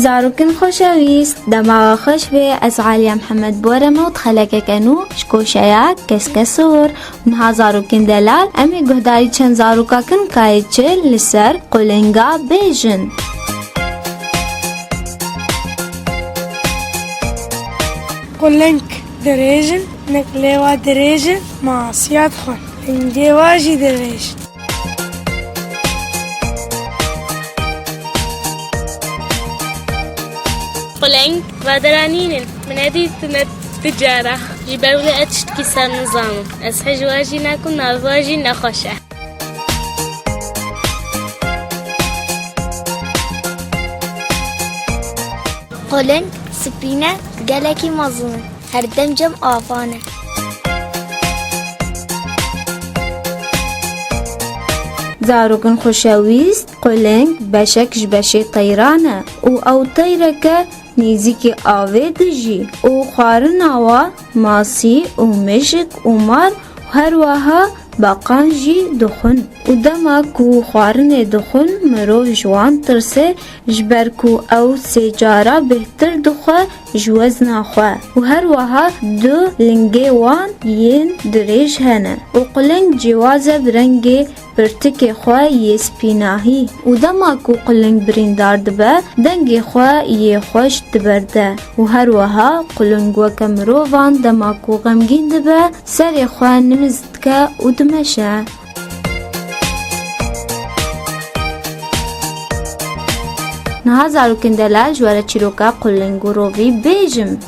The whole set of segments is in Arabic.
زاروکن خوشویست دماغ خوش به از عالیا محمد بورموت خلقه کنو شکوشایا کسکسور نها زاروکن دلال امی گهداری چند زاروکا کن کای چه لسر قلنگا بیجن قلنگ دریجن نکلیوا دریجن معصیت خون انجی واجی دریجن قلنگ ودرانين من هذه التجارة جبال ولا أتشتكي صار نظام أسحج واجي ناكل نافواجي نخشة قلنگ سپینه گلکی مزونه هر دم جم آفانه زاروکن خوشویست قلنگ بشکش بشی طیرانه او طیرکه نیزیکی آوه دجی او خوارن آوا ماسی او مشک او مار هر وها باقان جی دخون و دما کو خوارن دخون مرو جوان ترسه جبر کو او سیجارا بهتر دخواه جوزنا خواه و هر وها دو لنگه وان ین دریج هنه و قلنگ جوازه برنگه برتک خواه یه سپیناهی و دما کو قلنگ بریندار دبه دنگ خواه یه خوش دبرده و هر وها قلنگ وکه مرو وان دما کو غمگین دبه سر خواه نمزدکه و دمشه نها زاروکن دلال جواره چیروکا قلنگو روی بیجم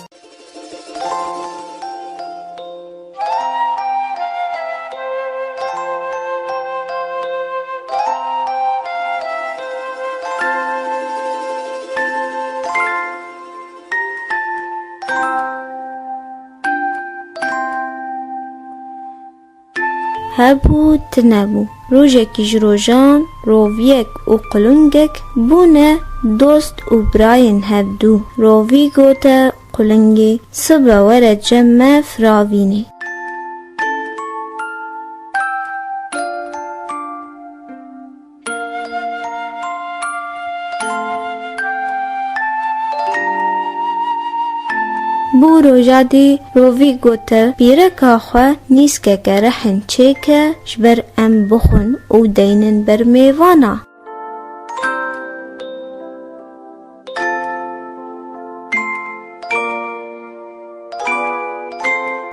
هبو تنبو روژکی جروجان روویک و قلنگک بونه دوست و براین هبدو رووی گوته قلنگی سبا ورد جمع فراوینی بو روژا دی رووی گوته بیره کاخواه نیست که رحن چه که جبر ام بخون او دینن بر میوانا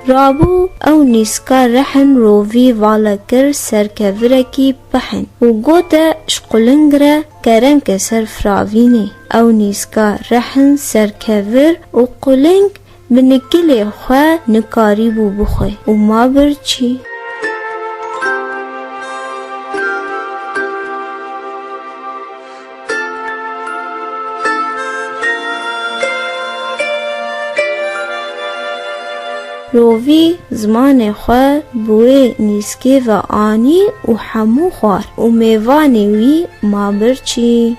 رابو او نیسکا رحن رووی والا کر سرکورکی پحن و گوته شقلنگره کرن که سر فراوینی او نیسکا رحن سرکور و قلنگ بنکلی خواه نکاری بو بخواه و ما برچی رووی زمان خواه بوی نیسکی و آنی و حمو خوار و میوانی وی ما برچی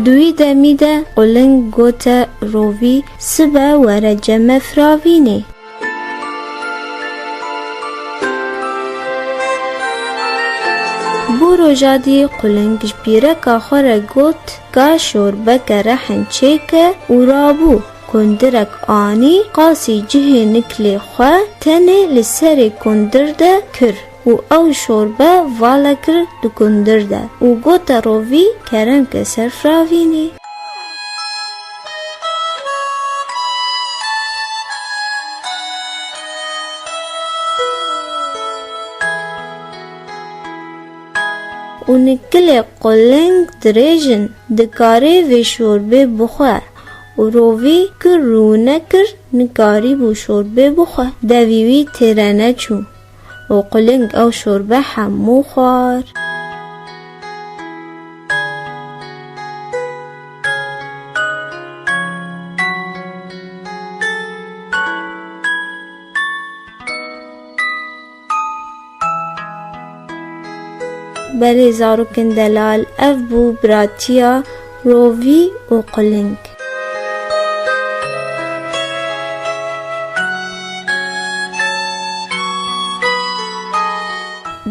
دوی دمیده قلنگ گوته رووی سبا وره جمع فراوینه بو روژا دی قلنگ جبیره که خوره گوت که شوربه که رحن چه که و رابو کندرک آنی قاسی جه نکلی خواه تنه لسر کندر ده کر و او شوربه والا کر دو کندر ده و گوت رووی کرم که سر فراوینی و نکل قلنگ دریجن دکاره و شوربه بخواه و رووی که رو نکر نکاری بو شوربه بخواه دویوی تیرانه چو و قلنگ او شوربه همو خوار بله زاروکن دلال اف بو براتیا رووی و قلنگ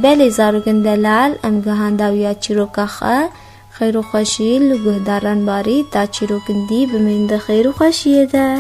بله زاروگن دلال ام گهانداویا چیروکا خه خیر و خوشی لگهداران باری تا چیروکندی بمینده خیر و خوشیه ده.